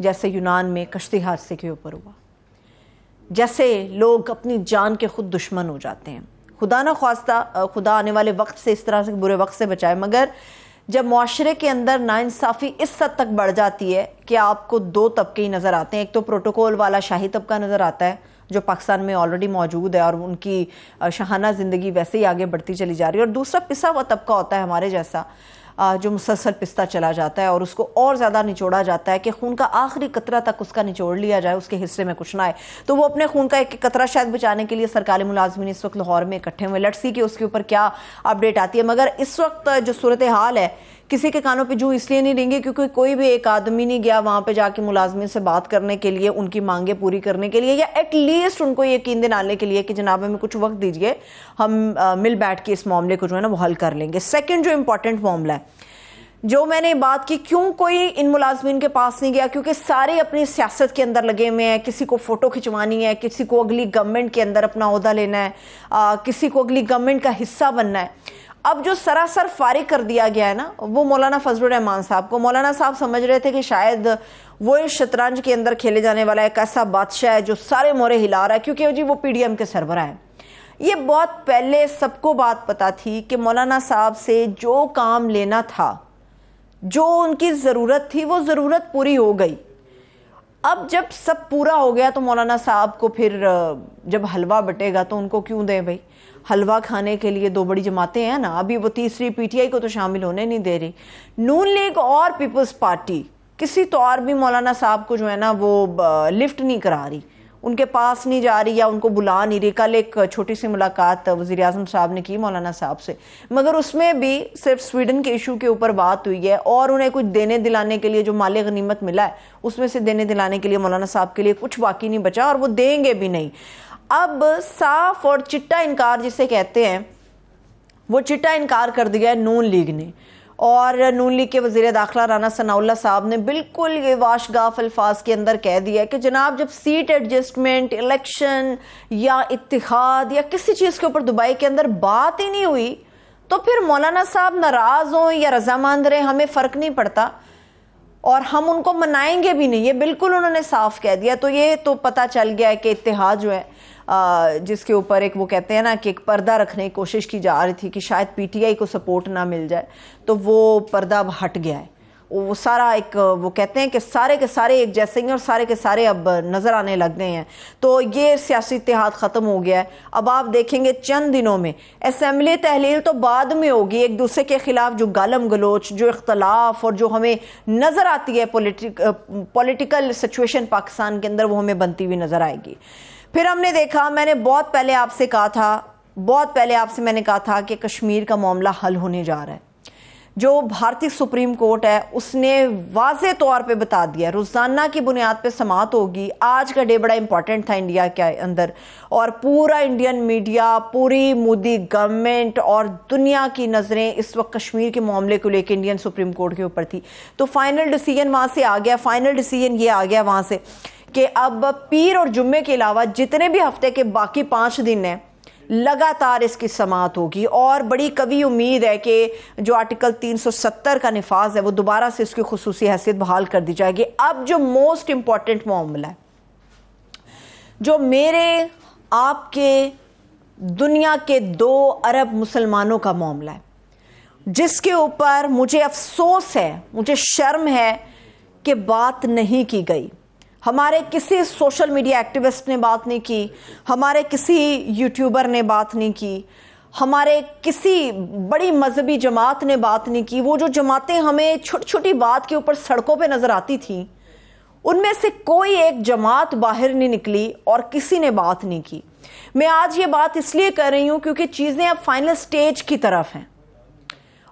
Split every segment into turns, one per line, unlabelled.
جیسے یونان میں کشتی حادثے کے اوپر ہوا، جیسے لوگ اپنی جان کے خود دشمن ہو جاتے ہیں. خدا نہ خواستہ خدا آنے والے وقت سے اس طرح سے برے وقت سے بچائے، مگر جب معاشرے کے اندر ناانصافی اس حد تک بڑھ جاتی ہے کہ آپ کو دو طبقے ہی نظر آتے ہیں. ایک تو پروٹوکول والا شاہی طبقہ نظر آتا ہے جو پاکستان میں آلریڈی موجود ہے اور ان کی شاہانہ زندگی ویسے ہی آگے بڑھتی چلی جا رہی ہے، اور دوسرا پسا ہوا طبقہ ہوتا ہے ہمارے جیسا جو مسلسل پستا چلا جاتا ہے اور اس کو اور زیادہ نچوڑا جاتا ہے کہ خون کا آخری قطرہ تک اس کا نچوڑ لیا جائے، اس کے حصے میں کچھ نہ آئے. تو وہ اپنے خون کا ایک قطرہ شاید بچانے کے لیے سرکاری ملازمین اس وقت لاہور میں اکٹھے ہوئے. لیٹس سی کہ اس کے اوپر کیا اپڈیٹ آتی ہے. مگر اس وقت جو صورتحال ہے کسی کے کانوں پہ جو اس لیے نہیں رہیں گے کیونکہ کوئی بھی ایک آدمی نہیں گیا وہاں پہ جا کے ملازمین سے بات کرنے کے لیے، ان کی مانگیں پوری کرنے کے لیے، یا ایٹ لیسٹ ان کو یقین دلانے کے لیے کہ جناب ہمیں کچھ وقت دیجئے، ہم مل بیٹھ کے اس معاملے کو جو ہے نا وہ حل کر لیں گے. سیکنڈ جو امپورٹنٹ معاملہ ہے جو میں نے بات کی، کیوں کوئی ان ملازمین کے پاس نہیں گیا؟ کیونکہ سارے اپنی سیاست کے اندر لگے ہوئے ہیں. کسی کو فوٹو کھنچوانی ہے، کسی کو اگلی گورنمنٹ کے اندر اپنا عہدہ لینا ہے، کسی کو اگلی گورنمنٹ کا حصہ بننا ہے. اب جو سراسر فارغ کر دیا گیا ہے نا وہ مولانا فضل الرحمان صاحب کو. مولانا صاحب سمجھ رہے تھے کہ شاید وہ اس شطرنج کے اندر کھیلے جانے والا ایک ایسا بادشاہ ہے جو سارے مورے ہلا رہا ہے، کیونکہ جی وہ پی ڈی ایم کے سربراہ ہیں. یہ بہت پہلے سب کو بات پتا تھی کہ مولانا صاحب سے جو کام لینا تھا، جو ان کی ضرورت تھی، وہ ضرورت پوری ہو گئی. اب جب سب پورا ہو گیا تو مولانا صاحب کو پھر جب حلوہ بٹے گا تو ان کو کیوں دیں بھائی؟ حلوہ کھانے کے لیے دو بڑی جماعتیں ہیں نا. ابھی وہ تیسری پی ٹی آئی کو تو شامل ہونے نہیں دے رہی. نون لیگ اور پیپلز پارٹی کسی طور بھی مولانا صاحب کو جو ہے نا وہ لفٹ نہیں کرا رہی، ان کے پاس نہیں جا رہی یا ان کو بلا نہیں رہی. کل ایک چھوٹی سی ملاقات وزیر اعظم صاحب نے کی مولانا صاحب سے، مگر اس میں بھی صرف سویڈن کے ایشو کے اوپر بات ہوئی ہے اور انہیں کچھ دینے دلانے کے لیے جو مال غنیمت ملا ہے اس میں سے دینے دلانے کے لیے مولانا صاحب کے لیے کچھ باقی نہیں بچا اور وہ دیں گے بھی نہیں. اب صاف اور چٹا انکار جسے کہتے ہیں وہ چٹا انکار کر دیا ہے نون لیگ نے، اور نون لیگ کے وزیر داخلہ رانا ثناء اللہ صاحب نے بالکل یہ واشگاف الفاظ کے اندر کہہ دیا کہ جناب جب سیٹ ایڈجسٹمنٹ، الیکشن یا اتحاد یا کسی چیز کے اوپر دبئی کے اندر بات ہی نہیں ہوئی تو پھر مولانا صاحب ناراض ہوں یا رضامند رہیں ہمیں فرق نہیں پڑتا اور ہم ان کو منائیں گے بھی نہیں. یہ بالکل انہوں نے صاف کہہ دیا. تو یہ تو پتہ چل گیا ہے کہ اتحاد جو ہے جس کے اوپر ایک وہ کہتے ہیں نا کہ ایک پردہ رکھنے کی کوشش کی جا رہی تھی کہ شاید پی ٹی آئی کو سپورٹ نہ مل جائے، تو وہ پردہ اب ہٹ گیا ہے. وہ سارا ایک وہ کہتے ہیں کہ سارے کے سارے ایک جیسے ہیں اور سارے کے سارے اب نظر آنے لگ گئے ہیں. تو یہ سیاسی اتحاد ختم ہو گیا ہے. اب آپ دیکھیں گے چند دنوں میں اسمبلی تحلیل تو بعد میں ہوگی، ایک دوسرے کے خلاف جو گالم گلوچ، جو اختلاف اور جو ہمیں نظر آتی ہے پولیٹیکل سچویشن پاکستان کے اندر وہ ہمیں بنتی ہوئی نظر آئے گی. پھر ہم نے دیکھا، میں نے بہت پہلے آپ سے میں نے کہا تھا کہ کشمیر کا معاملہ حل ہونے جا رہا ہے. جو بھارتی سپریم کورٹ ہے اس نے واضح طور پہ بتا دیا، روزانہ کی بنیاد پہ سماعت ہوگی. آج کا ڈے بڑا امپورٹنٹ تھا انڈیا کے اندر، اور پورا انڈین میڈیا، پوری مودی گورنمنٹ اور دنیا کی نظریں اس وقت کشمیر کے معاملے کو لے کے انڈین سپریم کورٹ کے اوپر تھی. تو فائنل ڈیسیجن وہاں سے آ گیا. فائنل ڈیسیجن یہ آ گیا وہاں سے کہ اب پیر اور جمعے کے علاوہ جتنے بھی ہفتے کے باقی 5 دن ہیں لگاتار اس کی سماعت ہوگی. اور بڑی قوی امید ہے کہ جو آرٹیکل 370 کا نفاذ ہے وہ دوبارہ سے اس کی خصوصی حیثیت بحال کر دی جائے گی. اب جو موسٹ امپورٹنٹ معاملہ ہے، جو میرے آپ کے دنیا کے 2 ارب مسلمانوں کا معاملہ ہے، جس کے اوپر مجھے افسوس ہے، مجھے شرم ہے کہ بات نہیں کی گئی. ہمارے کسی سوشل میڈیا ایکٹیوسٹ نے بات نہیں کی، ہمارے کسی یوٹیوبر نے بات نہیں کی، ہمارے کسی بڑی مذہبی جماعت نے بات نہیں کی. وہ جو جماعتیں ہمیں چھوٹی چھوٹی بات کے اوپر سڑکوں پہ نظر آتی تھیں، ان میں سے کوئی ایک جماعت باہر نہیں نکلی اور کسی نے بات نہیں کی. میں آج یہ بات اس لیے کر رہی ہوں کیونکہ چیزیں اب فائنل سٹیج کی طرف ہیں،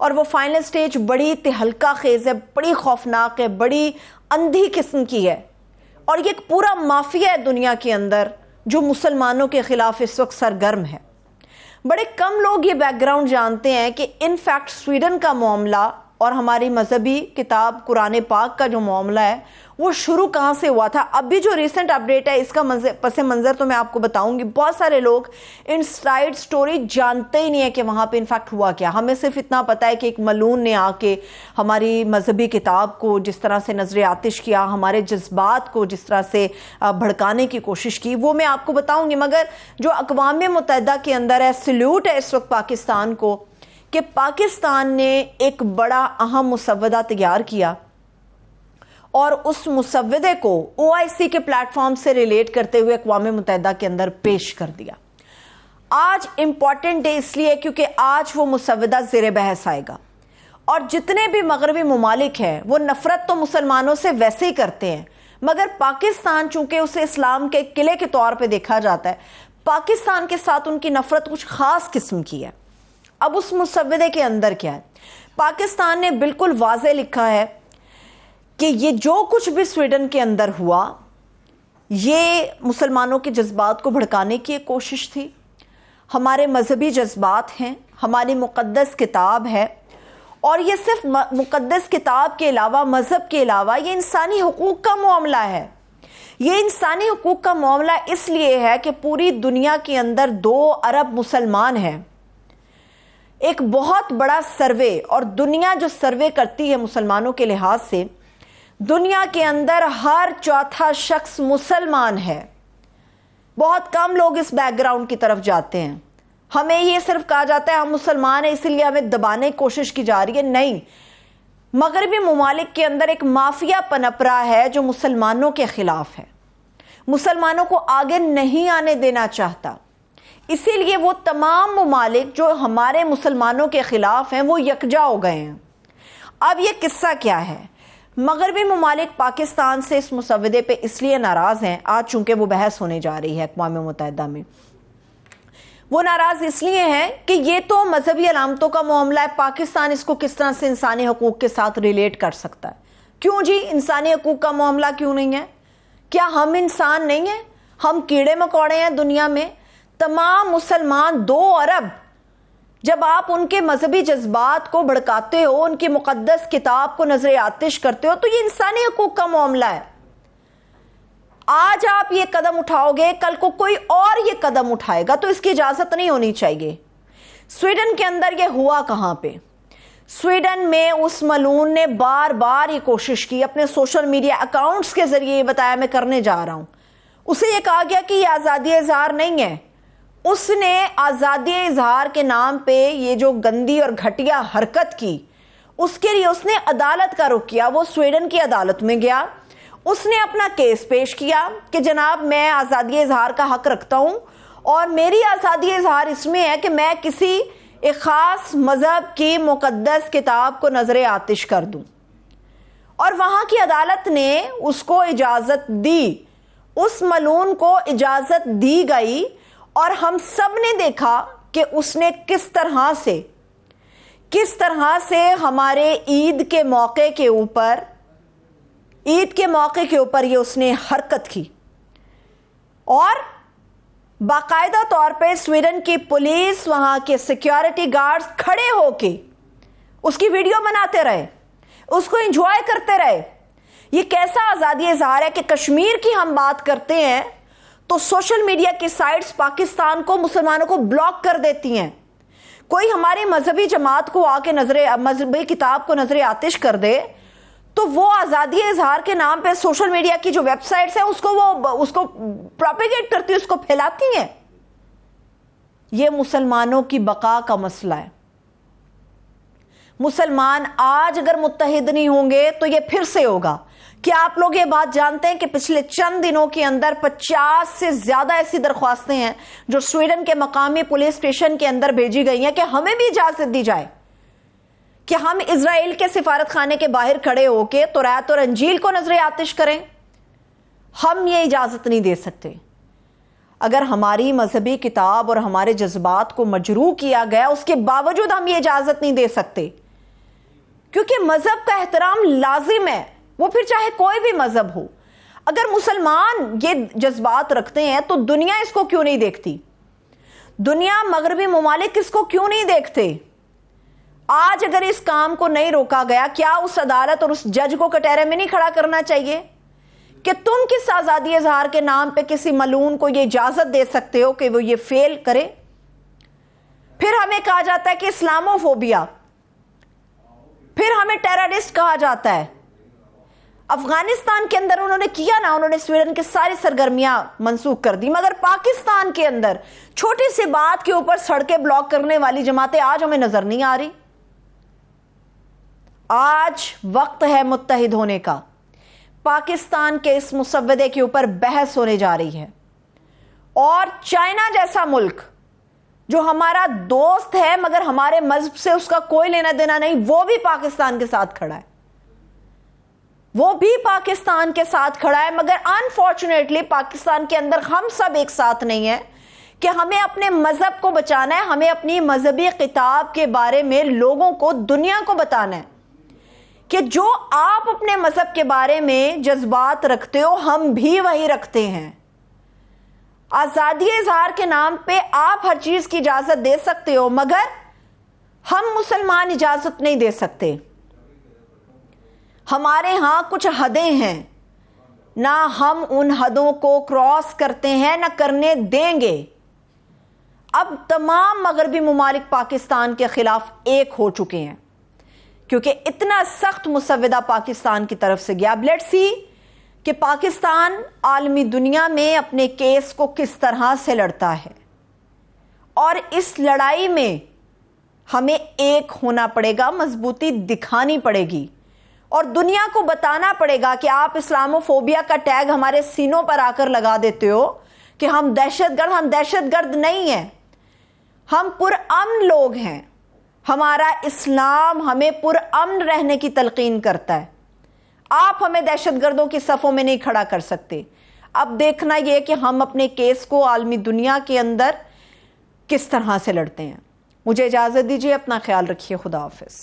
اور وہ فائنل سٹیج بڑی تہلکہ خیز ہے، بڑی خوفناک ہے، بڑی اندھی قسم کی ہے. اور یہ ایک پورا مافیا ہے دنیا کے اندر جو مسلمانوں کے خلاف اس وقت سرگرم ہے. بڑے کم لوگ یہ بیک گراؤنڈ جانتے ہیں کہ ان فیکٹ سویڈن کا معاملہ اور ہماری مذہبی کتاب قرآن پاک کا جو معاملہ ہے وہ شروع کہاں سے ہوا تھا. اب بھی جو ریسنٹ اپڈیٹ ہے اس کا پس منظر تو میں آپ کو بتاؤں گی. بہت سارے لوگ انسائڈ سٹوری جانتے ہی نہیں ہے کہ وہاں پہ انفیکٹ ہوا کیا. ہمیں صرف اتنا پتا ہے کہ ایک ملعون نے آ کے ہماری مذہبی کتاب کو جس طرح سے نظر آتش کیا, ہمارے جذبات کو جس طرح سے بھڑکانے کی کوشش کی, وہ میں آپ کو بتاؤں گی. مگر جو اقوام متحدہ کے اندر ہے, سلیوٹ ہے اس وقت پاکستان کو کہ پاکستان نے ایک بڑا اہم مسودہ تیار کیا اور اس مسودے کو OIC کے پلیٹ فارم سے ریلیٹ کرتے ہوئے اقوام متحدہ کے اندر پیش کر دیا. آج امپورٹنٹ ڈے اس لیے کیونکہ آج وہ مسودہ زیر بحث آئے گا, اور جتنے بھی مغربی ممالک ہیں وہ نفرت تو مسلمانوں سے ویسے ہی کرتے ہیں, مگر پاکستان چونکہ اسے اسلام کے قلعے کے طور پہ دیکھا جاتا ہے, پاکستان کے ساتھ ان کی نفرت کچھ خاص قسم کی ہے. اب اس مسودے کے اندر کیا ہے؟ پاکستان نے بالکل واضح لکھا ہے کہ یہ جو کچھ بھی سویڈن کے اندر ہوا یہ مسلمانوں کے جذبات کو بھڑکانے کی ایک کوشش تھی. ہمارے مذہبی جذبات ہیں, ہماری مقدس کتاب ہے, اور یہ صرف مقدس کتاب کے علاوہ, مذہب کے علاوہ, یہ انسانی حقوق کا معاملہ ہے. یہ انسانی حقوق کا معاملہ اس لیے ہے کہ پوری دنیا کے اندر 2 ارب مسلمان ہیں. ایک بہت بڑا سروے, اور دنیا جو سروے کرتی ہے مسلمانوں کے لحاظ سے, دنیا کے اندر ہر چوتھا شخص مسلمان ہے. بہت کم لوگ اس بیک گراؤنڈ کی طرف جاتے ہیں. ہمیں یہ صرف کہا جاتا ہے ہم مسلمان ہیں اس لیے ہمیں دبانے کی کوشش کی جا رہی ہے. نہیں, مغربی ممالک کے اندر ایک مافیا پنپ رہا ہے جو مسلمانوں کے خلاف ہے, مسلمانوں کو آگے نہیں آنے دینا چاہتا. اسی لیے وہ تمام ممالک جو ہمارے مسلمانوں کے خلاف ہیں وہ یکجا ہو گئے ہیں. اب یہ قصہ کیا ہے؟ مغربی ممالک پاکستان سے اس مسودے پہ اس لیے ناراض ہیں, آج چونکہ وہ بحث ہونے جا رہی ہے اقوام متحدہ میں, وہ ناراض اس لیے ہیں کہ یہ تو مذہبی علامتوں کا معاملہ ہے, پاکستان اس کو کس طرح سے انسانی حقوق کے ساتھ ریلیٹ کر سکتا ہے؟ کیوں جی انسانی حقوق کا معاملہ کیوں نہیں ہے؟ کیا ہم انسان نہیں ہیں؟ ہم کیڑے مکوڑے ہیں دنیا میں؟ تمام مسلمان 2 ارب, جب آپ ان کے مذہبی جذبات کو بھڑکاتے ہو, ان کی مقدس کتاب کو نظر آتش کرتے ہو, تو یہ انسانی حقوق کا معاملہ ہے. آج آپ یہ قدم اٹھاؤ گے, کل کو کوئی اور یہ قدم اٹھائے گا, تو اس کی اجازت نہیں ہونی چاہیے. سویڈن کے اندر یہ ہوا کہاں پہ؟ سویڈن میں اس ملعون نے بار بار یہ کوشش کی, اپنے سوشل میڈیا اکاؤنٹس کے ذریعے یہ بتایا میں کرنے جا رہا ہوں. اسے یہ کہا گیا کہ یہ آزادی اظہار نہیں ہے. اس نے آزادی اظہار کے نام پہ یہ جو گندی اور گھٹیا حرکت کی, اس کے لیے اس نے عدالت کا رخ کیا. وہ سویڈن کی عدالت میں گیا, اس نے اپنا کیس پیش کیا کہ جناب میں آزادی اظہار کا حق رکھتا ہوں, اور میری آزادی اظہار اس میں ہے کہ میں کسی ایک خاص مذہب کی مقدس کتاب کو نظر آتش کر دوں. اور وہاں کی عدالت نے اس کو اجازت دی, اس ملعون کو اجازت دی گئی, اور ہم سب نے دیکھا کہ اس نے کس طرح سے ہمارے عید کے موقع کے اوپر یہ اس نے حرکت کی. اور باقاعدہ طور پہ سویڈن کی پولیس, وہاں کے سیکیورٹی گارڈز کھڑے ہو کے اس کی ویڈیو بناتے رہے, اس کو انجوائے کرتے رہے. یہ کیسا آزادی اظہار ہے کہ کشمیر کی ہم بات کرتے ہیں تو سوشل میڈیا کی سائٹس پاکستان کو, مسلمانوں کو بلاک کر دیتی ہیں. کوئی ہماری مذہبی جماعت کو آ کے مذہبی کتاب کو نظر آتش کر دے تو وہ آزادی اظہار کے نام پہ سوشل میڈیا کی جو ویب سائٹس ہیں اس کو پروپیگیٹ کرتی, اس کو پھیلاتی ہیں. یہ مسلمانوں کی بقا کا مسئلہ ہے. مسلمان آج اگر متحد نہیں ہوں گے تو یہ پھر سے ہوگا. کیا آپ لوگ یہ بات جانتے ہیں کہ پچھلے چند دنوں کے اندر 50 سے زیادہ ایسی درخواستیں ہیں جو سویڈن کے مقامی پولیس اسٹیشن کے اندر بھیجی گئی ہیں کہ ہمیں بھی اجازت دی جائے کہ ہم اسرائیل کے سفارت خانے کے باہر کھڑے ہو کے توریت اور انجیل کو نظر آتش کریں؟ ہم یہ اجازت نہیں دے سکتے. اگر ہماری مذہبی کتاب اور ہمارے جذبات کو مجروح کیا گیا, اس کے باوجود ہم یہ اجازت نہیں دے سکتے, کیونکہ مذہب کا احترام لازم ہے, وہ پھر چاہے کوئی بھی مذہب ہو. اگر مسلمان یہ جذبات رکھتے ہیں تو دنیا اس کو کیوں نہیں دیکھتی؟ دنیا, مغربی ممالک اس کو کیوں نہیں دیکھتے؟ آج اگر اس کام کو نہیں روکا گیا، کیا اس عدالت اور اس جج کو کٹہرے میں نہیں کھڑا کرنا چاہیے کہ تم کس آزادی اظہار کے نام پہ کسی ملعون کو یہ اجازت دے سکتے ہو کہ وہ یہ فیل کرے؟ پھر ہمیں کہا جاتا ہے کہ اسلامو فوبیا، پھر ہمیں ٹیررسٹ کہا جاتا ہے۔ افغانستان کے اندر انہوں نے کیا نا، انہوں نے سویڈن کی ساری سرگرمیاں منسوخ کر دی، مگر پاکستان کے اندر چھوٹی سی بات کے اوپر سڑکیں بلاک کرنے والی جماعتیں آج ہمیں نظر نہیں آ رہی۔ آج وقت ہے متحد ہونے کا۔ پاکستان کے اس مسودے کے اوپر بحث ہونے جا رہی ہے، اور چائنا جیسا ملک جو ہمارا دوست ہے مگر ہمارے مذہب سے اس کا کوئی لینا دینا نہیں، وہ بھی پاکستان کے ساتھ کھڑا ہے، وہ بھی پاکستان کے ساتھ کھڑا ہے۔ مگر انفارچونیٹلی پاکستان کے اندر ہم سب ایک ساتھ نہیں ہیں کہ ہمیں اپنے مذہب کو بچانا ہے، ہمیں اپنی مذہبی کتاب کے بارے میں لوگوں کو، دنیا کو بتانا ہے کہ جو آپ اپنے مذہب کے بارے میں جذبات رکھتے ہو ہم بھی وہی رکھتے ہیں۔ آزادی اظہار کے نام پہ آپ ہر چیز کی اجازت دے سکتے ہو، مگر ہم مسلمان اجازت نہیں دے سکتے۔ ہمارے ہاں کچھ حدیں ہیں، نہ ہم ان حدوں کو کراس کرتے ہیں نہ کرنے دیں گے۔ اب تمام مغربی ممالک پاکستان کے خلاف ایک ہو چکے ہیں کیونکہ اتنا سخت مسودہ پاکستان کی طرف سے گیا۔ اب لیٹس سی کہ پاکستان عالمی دنیا میں اپنے کیس کو کس طرح سے لڑتا ہے، اور اس لڑائی میں ہمیں ایک ہونا پڑے گا، مضبوطی دکھانی پڑے گی، اور دنیا کو بتانا پڑے گا کہ آپ اسلامو فوبیا کا ٹیگ ہمارے سینوں پر آ کر لگا دیتے ہو کہ ہم دہشت گرد نہیں ہیں، ہم پرامن لوگ ہیں۔ ہمارا اسلام ہمیں پرامن رہنے کی تلقین کرتا ہے، آپ ہمیں دہشت گردوں کی صفوں میں نہیں کھڑا کر سکتے۔ اب دیکھنا یہ کہ ہم اپنے کیس کو عالمی دنیا کے اندر کس طرح سے لڑتے ہیں۔ مجھے اجازت دیجیے، اپنا خیال رکھیے، خدا حافظ۔